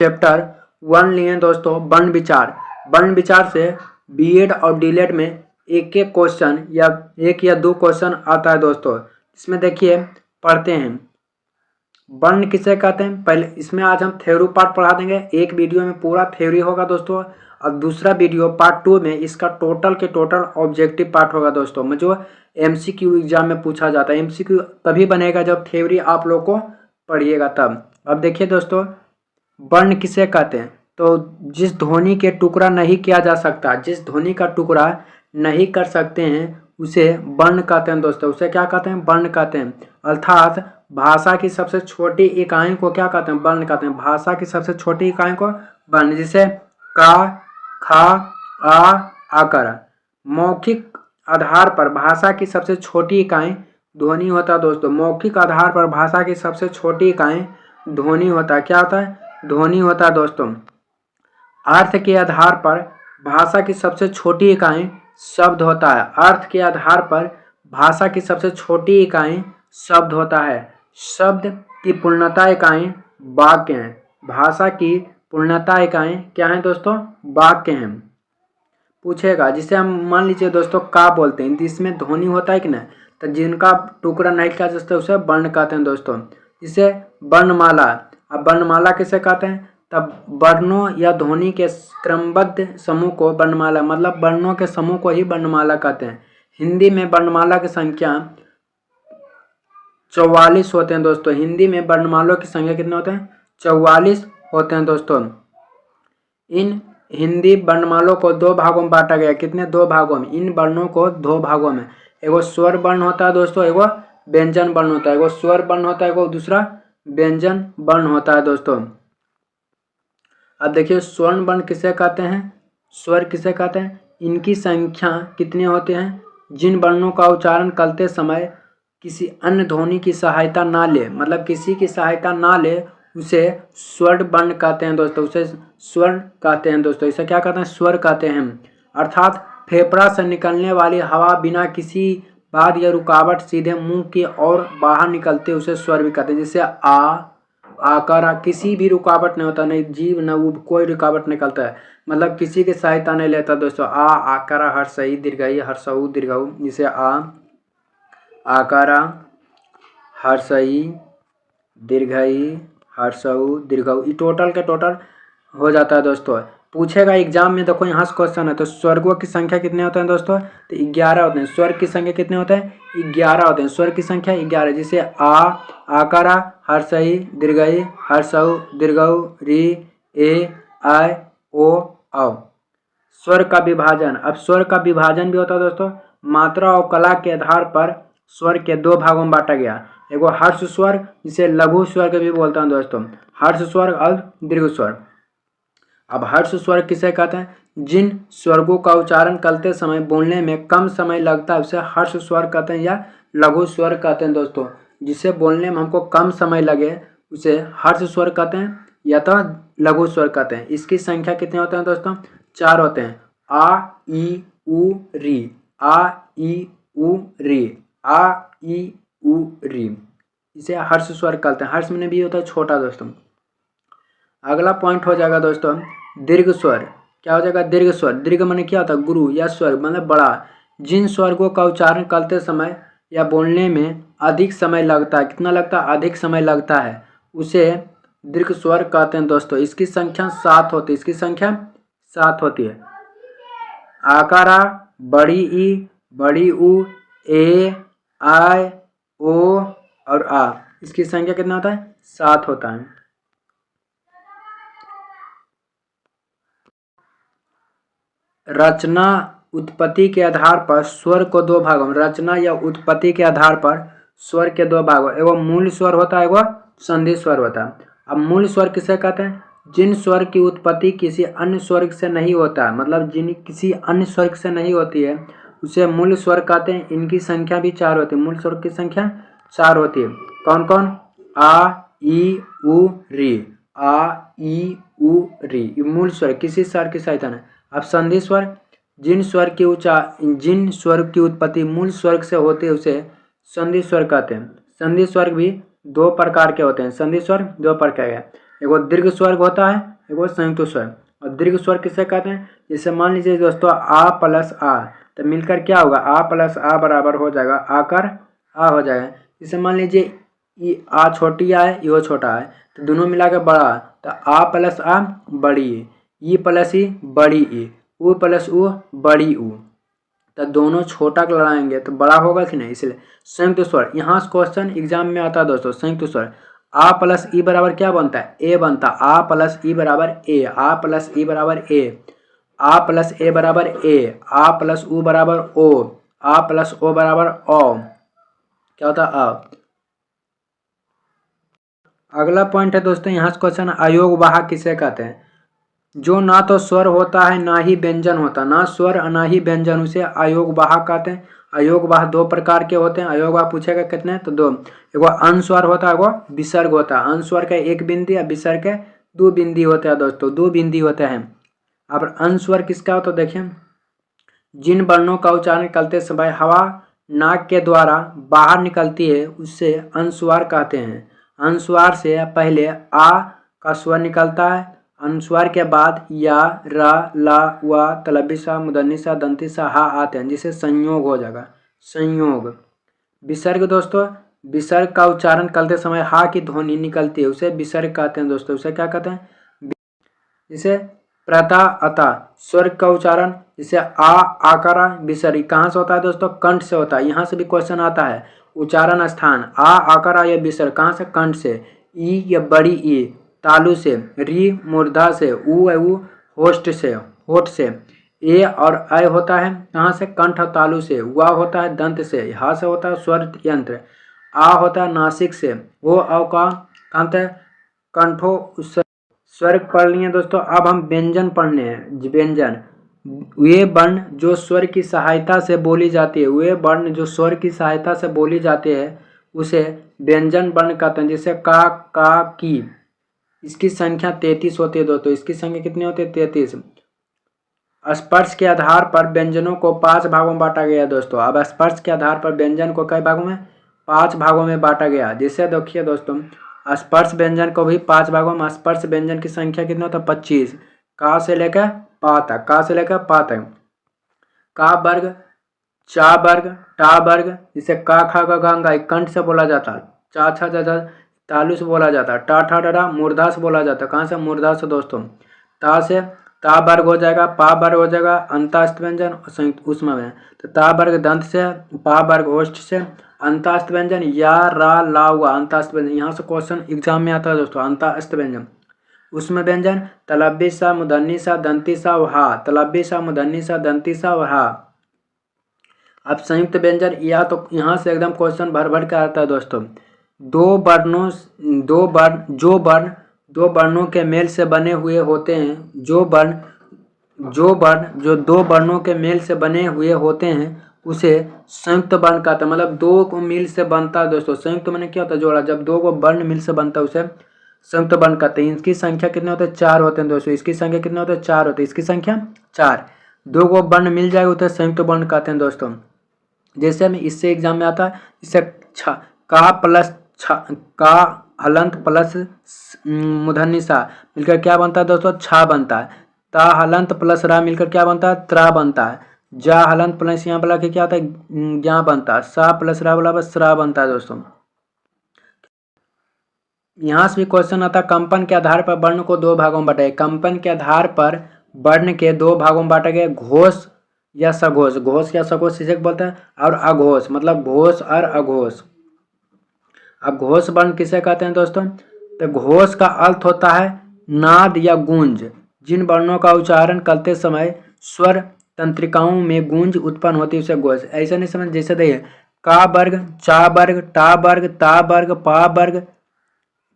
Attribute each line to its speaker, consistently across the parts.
Speaker 1: Chapter 1 लिए दोस्तों वर्ण विचार। वर्ण विचार से बीएड और डीएलएड में एक एक क्वेश्चन या एक या दो क्वेश्चन आता है दोस्तों। इसमें देखिए पढ़ते हैं वर्ण किसे कहते हैं। पहले इसमें आज हम थ्योरी पार्ट पढ़ा देंगे, एक वीडियो में पूरा थ्योरी होगा दोस्तों, और दूसरा वीडियो पार्ट 2 में इसका टोटल के टोटल ऑब्जेक्टिव पार्ट होगा दोस्तों, में जो एमसीक्यू एग्जाम में पूछा जाता है। एमसीक्यू तभी बनेगा जब थ्योरी आप लोग को पढ़िएगा तब। अब देखिए दोस्तों वर्ण किसे कहते हैं, तो जिस ध्वनि के टुकड़ा नहीं किया जा सकता, जिस ध्वनि का टुकड़ा नहीं कर सकते हैं उसे वर्ण कहते हैं दोस्तों। उसे क्या कहते हैं? वर्ण कहते हैं। अर्थात भाषा की सबसे छोटी इकाई को क्या कहते हैं? वर्ण कहते हैं। भाषा की सबसे छोटी इकाई को वर्ण, जिसे का, खा, आकर। मौखिक आधार पर भाषा की सबसे छोटी इकाई ध्वनि होता है दोस्तों। मौखिक आधार पर भाषा की सबसे छोटी इकाई ध्वनि होता है। क्या होता है? ध्वनि होता है दोस्तों। अर्थ के आधार पर भाषा की सबसे छोटी इकाई शब्द होता है। अर्थ के आधार पर भाषा की सबसे छोटी इकाई शब्द होता है। शब्द की पूर्णता इकाई वाक्य है। भाषा की पूर्णता इकाई क्या है दोस्तों? वाक्य है। पूछेगा जिसे हम मान लीजिए दोस्तों का बोलते हैं, जिसमें ध्वनि होता है कि नहीं, तो जिनका टुकड़ा नहीं किया जाता उसे वर्ण कहते हैं दोस्तों। जिसे वर्णमाला। अब वर्णमाला किसे कहते हैं? तब वर्णों या ध्वनि के क्रमबद्ध समूह को वर्णमाला, मतलब वर्णों के समूह को ही वर्णमाला कहते हैं। हिंदी में वर्णमाला की संख्या 44 होते हैं दोस्तों। हिंदी में वर्णमालों की संख्या कितने होते हैं? 44 होते हैं दोस्तों। इन हिंदी वर्णमालों को दो भागों में बांटा गया। कितने? दो भागों में। इन वर्णों को दो भागों में, एगो स्वर वर्ण होता है दोस्तों, एगो व्यंजन वर्ण होता है। एगो स्वर वर्ण होता है, एगो दूसरा व्यंजन वर्ण होता है दोस्तों। अब देखिए स्वर्ण वर्ण किसे कहते हैं, स्वर किसे कहते हैं? इनकी संख्या कितनी होती है? जिन वर्णों का उच्चारण करते समय किसी अन्य ध्वनि की सहायता ना ले, मतलब किसी की सहायता ना ले, उसे स्वर्ण वर्ण कहते हैं दोस्तों। उसे स्वर कहते हैं दोस्तों। इसे क्या कहते हैं? स्वर कहते हैं। अर्थात फेफड़ा से निकलने वाली हवा बिना किसी बाध या रुकावट सीधे मुंह की ओर बाहर निकलते उसे स्वर भी कहते हैं। जैसे आकर, किसी भी रुकावट नहीं होता, नहीं जीव न उब, कोई रुकावट निकलता है, मतलब किसी की सहायता नहीं लेता दोस्तों। आकर, हर्षई दीर्घई, हर्षऊ दीर्घऊ। जिसे आकारा, हर्षई दीर्घई, हर्षऊ दीर्घऊ, ये टोटल के टोटल हो जाता है दोस्तों। पूछेगा एग्जाम में, देखो यहाँ से क्वेश्चन है, तो स्वर्गों की संख्या कितने होते हैं दोस्तों? तो 11 होते हैं। स्वर की संख्या कितने होते हैं? 11 होते हैं। स्वर की संख्या 11, जिसे आकारा, हर्षई दीर्घई, हर्षऊ दीर्घऊ, री, ए, आय, ओ, औ। स्वर का विभाजन। अब स्वर का विभाजन भी होता है दोस्तों। मात्रा और कला के आधार पर स्वर के दो भागों में बांटा गया। एगो हर्ष स्वर, जिसे लघु स्वर के भी बोलता हूँ दोस्तों, हर्ष स्वर और दीर्घ स्वर। अब हर्ष स्वर किसे कहते हैं? जिन स्वर्गों का उच्चारण करते समय बोलने में कम समय लगता है उसे हर्ष स्वर कहते हैं या लघु स्वर कहते हैं दोस्तों। जिसे बोलने में हमको कम समय लगे उसे हर्ष स्वर कहते हैं या तो लघु स्वर कहते हैं। इसकी संख्या कितने होते हैं दोस्तों? 4 होते हैं। आ, ई, उ, री, आ, ई, उ, री, आ, ई, उ, री, इसे हर्ष स्वर कहते हैं। हर्ष में भी होता है छोटा दोस्तों। अगला पॉइंट हो जाएगा दोस्तों दीर्घ स्वर। क्या हो जाएगा? दीर्घ स्वर। दीर्घ माने क्या होता है? गुरु या स्वर मतलब बड़ा। जिन स्वर्गों का उच्चारण करते समय या बोलने में अधिक समय लगता है, कितना लगता है? अधिक समय लगता है, उसे दीर्घ स्वर कहते हैं दोस्तों। इसकी संख्या 7 होती है। इसकी संख्या 7 होती है। आकारा, बड़ी ई, बड़ी उ, ए, आय, ओ और आ। इसकी संख्या कितना होता है? 7 होता है। रचना उत्पत्ति के आधार पर स्वर को दो भागों में, रचना या उत्पत्ति के आधार पर स्वर के दो भागों, एगो मूल स्वर होता है, एगो संधि स्वर होता है। अब मूल स्वर किसे कहते हैं? जिन स्वर की उत्पत्ति किसी अन्य स्वर से नहीं होता है, मतलब जिन किसी अन्य स्वर से नहीं होती है उसे मूल स्वर कहते हैं। इनकी संख्या भी 4 होती है। मूल स्वर की संख्या 4 होती है। कौन कौन? आ, ई, उ, री, आ, ई, उ, री, ये मूल स्वर किसी स्वर की सहायता नहीं। अब संधि स्वर, जिन स्वर की उत्पत्ति मूल स्वर से होती है उसे संधि स्वर कहते हैं। संधि स्वर भी 2 प्रकार के होते हैं। संधि स्वर 2 प्रकार के। एगो दीर्घ स्वर होता है, एगो संयुक्त स्वर। और दीर्घ स्वर किसे कहते हैं? जैसे मान लीजिए दोस्तों आ प्लस आ, तो मिलकर क्या होगा? आ प्लस आ बराबर हो जाएगा आकर आ हो जाएगा। जैसे मान लीजिए आ छोटी आ है, यो छोटा है, तो दोनों मिला के बड़ा, तो आ प्लस आ बड़ी ई प्लस ई बड़ी ई, उ प्लस उ बड़ी उ, तो दोनों छोटा को लड़ाएंगे तो बड़ा होगा कि नहीं, इसलिए संयुक्त स्वर। यहाँ से क्वेश्चन एग्जाम में आता है दोस्तों, संयुक्त स्वर आ प्लस ई बराबर क्या बनता है? ए बनता है। आ प्लस ई बराबर ए, आ प्लस ई बराबर ए, आ प्लस ए बराबर ए, आ प्लस उ बराबर ओ, आ प्लस ओ बराबर ओ, क्या होता है? आ। अगला पॉइंट है दोस्तों, यहाँ से क्वेश्चन अयोग वाहक किसे कहते हैं? जो ना तो स्वर होता है ना ही व्यंजन होता, ना स्वर और ना ही व्यंजन, उसे अयोग वाहक कहते हैं। अयोग वाहक दो प्रकार के होते हैं। अयोग वाहक पूछेगा कितने? तो दो। एगो अनुस्वर होता है, एगो विसर्ग होता है। अनुस्वर के एक बिंदी और विसर्ग के दो बिंदी होते हैं दोस्तों, दो बिंदी होते हैं। अब अनुस्वर किसका हो तो देखिए, जिन वर्णों का उच्चारण करते समय हवा नाक के द्वारा बाहर निकलती है उससे अनुस्वार कहते हैं। अनुस्वार से पहले आ का स्वर निकलता है, अनुस्वार के बाद या, रा, ला, वा, तलबिसा, मुदन्निसा, दंतिसा, हा आते हैं, जिसे संयोग हो जाएगा। संयोग। विसर्ग दोस्तों, विसर्ग का उच्चारण करते समय हा की ध्वनि निकलती है, उसे विसर्ग कहते हैं दोस्तों। उसे क्या कहते हैं? जिसे प्रता अता स्वर का उच्चारण, जिसे आ आकारा विसर्ग कहाँ से होता है दोस्तों? कंठ से होता है। यहाँ से भी क्वेश्चन आता है, उच्चारण स्थान आ आकारा या विसर्ग कहाँ से? कंठ से। ई या बड़ी ई तालु से, री मूर्धा से, उ होस्ट से, होठ से। ए और अ होता है कहाँ से? कंठ और तालु से। वा होता है दंत से, हा से होता है स्वर यंत्र। आ होता है नासिक से, वो अव का कहाँ से? कंठो स्वर्ग पढ़ लिए दोस्तों। अब हम व्यंजन पढ़ने हैं। व्यंजन वे वर्ण जो स्वर की सहायता से बोली जाती है, वे वर्ण जो स्वर की सहायता से बोली जाती है उसे व्यंजन वर्ण कहते हैं। जैसे का की, इसकी संख्या 33 होती है दोस्तों। इसकी संख्या कितनी होती है? 33। स्पर्श के आधार पर व्यंजनों को 5 भागों में बांटा गया दोस्तों। अब स्पर्श के आधार पर व्यंजन को कई भागों में? 5 भागों में बांटा गया। जैसे देखिए दोस्तों, स्पर्श व्यंजन को भी 5 भागों में। स्पर्श व्यंजन की संख्या कितनी होता है? 25। का से लेकर पा तक, का से लेकर पा तक। का वर्ग, चा वर्ग, टा वर्ग, जिसे का खा का गंगा कंठ से बोला जाता है। चा छा जा तालु से बोला जाता है। टा ठा डरा मूर्धा से बोला जाता है। कहाँ से? मूर्धा से दोस्तों। ता से ता वर्ग हो जाएगा, पा वर्ग हो जाएगा, अंतास्त व्यंजन और संयुक्त उष्मा व्यंजन। तो ता वर्ग दंत से, पा वर्ग ओष्ठ से, अंतास्त व्यंजन या, रा, ला, वा, अंतास्त व्यंजन। यहाँ से क्वेश्चन एग्जाम में आता है दोस्तों, अंतास्त व्यंजन। उष्मा व्यंजन तलब्बिसा, मुदन्निसा, दंतिसा, हा, तलब्बिसा, मुदन्निसा, दंतिसा और हा। अब संयुक्त व्यंजन, या तो यहाँ से एकदम क्वेश्चन भर भर के आता है दोस्तों। दो वर्णों के मेल से बने हुए होते हैं। जो दो वर्णों के मेल से बने हुए होते हैं उसे संयुक्त वर्ण कहते हैं। मतलब दो को मिल से बनता है दोस्तों। संयुक्त माने क्या होता है? जोड़ा। जब दो को वर्ण मिल से बनता है उसे संयुक्त वर्ण कहते हैं। इसकी संख्या कितने होते हैं? 4 होते हैं दोस्तों। इसकी संख्या कितने होते हैं? 4 होते हैं। इसकी संख्या 4। दो को वर्ण मिल जाएगा उसे संयुक्त वर्ण कहते हैं दोस्तों। जैसे में इससे एग्जाम में आता है, इससे का प्लस का हलंत प्लस मूर्धन्य मिलकर क्या बनता है दोस्तों? छा बनता है। ता हलंत प्लस रा मिलकर क्या बनता है? त्रा बनता है। जा हलंत प्लस यहाँ बोला कि क्या होता है? ज्ञा बनता है। सा प्लस रा बोला बस श्रा बनता है दोस्तों। यहाँ से भी क्वेश्चन आता है, कंपन के आधार पर वर्ण को 2 भागों में बांटा गया। कंपन के आधार पर वर्ण के 2 भागों में बांटा गया। घोष या सघोष, घोष या सघोष इसे बोलते हैं, और अघोष, मतलब घोष और अघोष। अब घोष वर्ण किसे कहते हैं दोस्तों? तो घोष का अर्थ होता है नाद या गूंज। जिन वर्णों का उच्चारण करते समय स्वर तंत्रिकाओं में गूंज उत्पन्न होती है उसे घोष। ऐसा नहीं समझ, जैसे देखिए का वर्ग, चा वर्ग, टा वर्ग, ता वर्ग, पा वर्ग,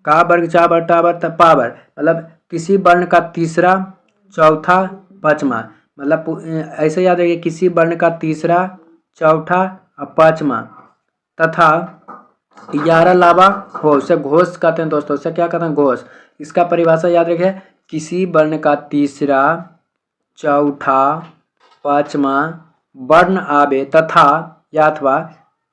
Speaker 1: का वर्ग, चा वर्ग, टा वर्ग, पा वर्ग, मतलब किसी वर्ण का तीसरा, चौथा, पांचवा। मतलब ऐसे याद रखिए, किसी वर्ण का तीसरा, चौथा और पांचवा तथा 11 लावा हो उसे घोष कहते हैं दोस्तों। उसे क्या कहते हैं? घोष। इसका परिभाषा याद रखिए, किसी वर्ण का तीसरा, चौथा, पांचवा वर्ण आवे तथा या अथवा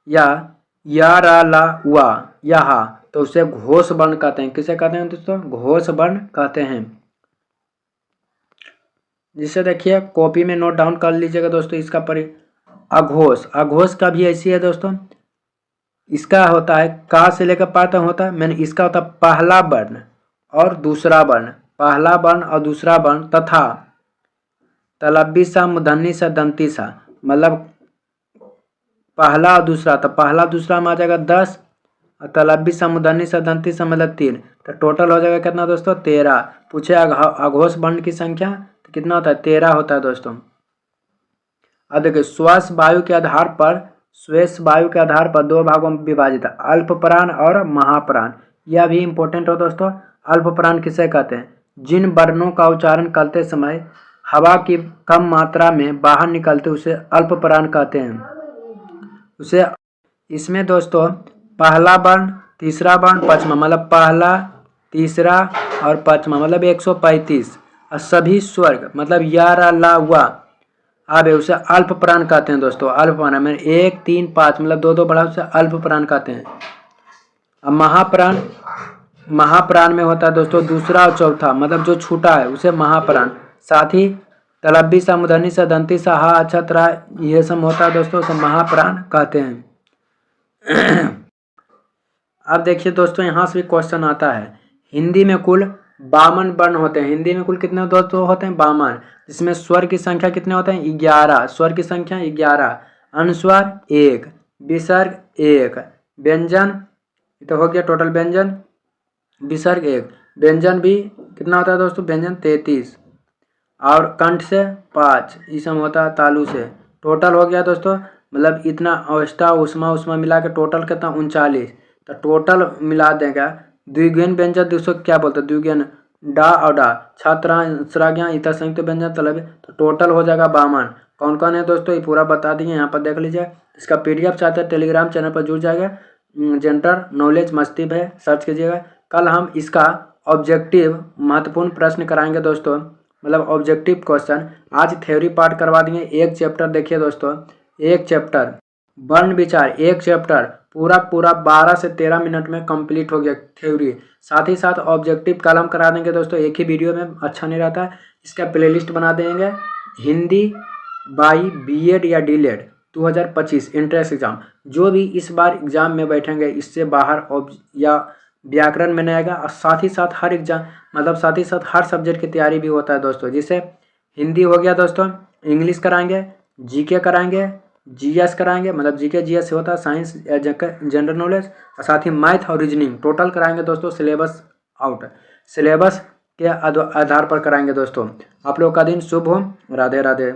Speaker 1: या रा ला वा या हा तो उसे घोष वर्ण कहते हैं। किसे कहते हैं दोस्तों? घोष वर्ण कहते हैं। जिसे देखिए कॉपी में नोट डाउन कर लीजिएगा दोस्तों। इसका अघोष, अघोष का भी ऐसी है दोस्तों। इसका होता है का से लेकर पा तक होता है। मैंने इसका होता है पहला वर्ण और दूसरा वर्ण, पहला वर्ण और दूसरा वर्ण तथा तलब्बी सा मूर्धन्य सा दंती सा, मतलब पहला और दूसरा, तो पहला दूसरा में आ जाएगा 10 और तलब्बी सा मूर्धन्य सा दंती सा मतलब 3, तो टोटल हो जाएगा कितना दोस्तों? 13। पूछे अघोष वर्ण की संख्या तो कितना होता है? 13 होता है दोस्तों। अब देखिए श्वास वायु के आधार पर 2 भागों में विभाजित है, अल्पप्राण और महाप्राण। यह भी इंपॉर्टेंट हो दोस्तों। अल्पप्राण किसे कहते हैं? जिन वर्णों का उच्चारण करते समय हवा की कम मात्रा में बाहर निकलते उसे अल्पप्राण कहते हैं। उसे इसमें दोस्तों पहला वर्ण, तीसरा वर्ण, पांचवा, मतलब पहला, तीसरा और पांचवा मतलब 135, और सभी स्वर्ग मतलब या, रा, ला, वा अब उसे अल्पप्राण कहते हैं दोस्तों। अल्पप्राण में 1, 3, 5 मतलब 2 बढ़ा उसे अल्पप्राण कहते हैं। अब महाप्राण में होता है दोस्तों दूसरा और चौथा, मतलब जो छूटा है उसे महाप्राण। साथ ही तलब्बी सा मूर्धन्य सा दंती सा हा अच्छा तरह ये सब होता है दोस्तों, सब महाप्राण कहते हैं। अब देखिए दोस्तों यहाँ से भी क्वेश्चन आता है। हिंदी में कुल 52 वर्ण होते हैं। हिंदी में कुल कितने दोस्तों होते हैं? 52, जिसमें स्वर की संख्या कितने होते हैं? 11। स्वर की संख्या 11, अनुस्वार 1, विसर्ग 1, व्यंजन तो हो गया टोटल व्यंजन, विसर्ग 1, व्यंजन भी कितना होता है दोस्तों? व्यंजन 33, और कंठ से 5, इसम होता है तालु से। टोटल हो गया दोस्तों, मतलब इतना अवस्था उष्मा मिला के टोटल कितना? 39। तो टोटल मिला देगा द्विगुण व्यंजन दोस्तों क्या बोलते हैं? द्विगुण डा और डा, छात्र श्राज्ञा इतर संयुक्त व्यंजन तलब, तो टोटल हो जाएगा 52। कौन कौन है दोस्तों ये पूरा बता दिए, यहाँ पर देख लीजिए। इसका PDF चाहते हैं टेलीग्राम चैनल पर जुड़ जाएगा। जनरल नॉलेज मस्ती है, सर्च कीजिएगा। कल हम इसका ऑब्जेक्टिव महत्वपूर्ण प्रश्न कराएंगे दोस्तों, मतलब ऑब्जेक्टिव क्वेश्चन। आज थ्योरी पार्ट करवा दिए। एक चैप्टर देखिए दोस्तों, एक चैप्टर वर्ण विचार, एक चैप्टर पूरा 12 से 13 मिनट में कंप्लीट हो गया थ्योरी। साथ ही साथ ऑब्जेक्टिव कलम करा देंगे दोस्तों, एक ही वीडियो में अच्छा नहीं रहता है। इसका प्लेलिस्ट बना देंगे, हिंदी बाई BEd या DLED 2025 एंट्रेंस एग्जाम। जो भी इस बार एग्जाम में बैठेंगे इससे बाहर या व्याकरण में नहीं आएगा। और साथ ही साथ हर एग्जाम मतलब साथ ही साथ हर सब्जेक्ट की तैयारी भी होता है दोस्तों। जिसे हिंदी हो गया दोस्तों, इंग्लिश कराएंगे, GK कराएंगे, GS कराएंगे, मतलब GK GS से होता है साइंस जनरल नॉलेज, और साथ ही मैथ और रीजनिंग टोटल कराएंगे दोस्तों। सिलेबस आउट, सिलेबस के आधार पर कराएंगे दोस्तों। आप लोग का दिन शुभ हो। राधे राधे।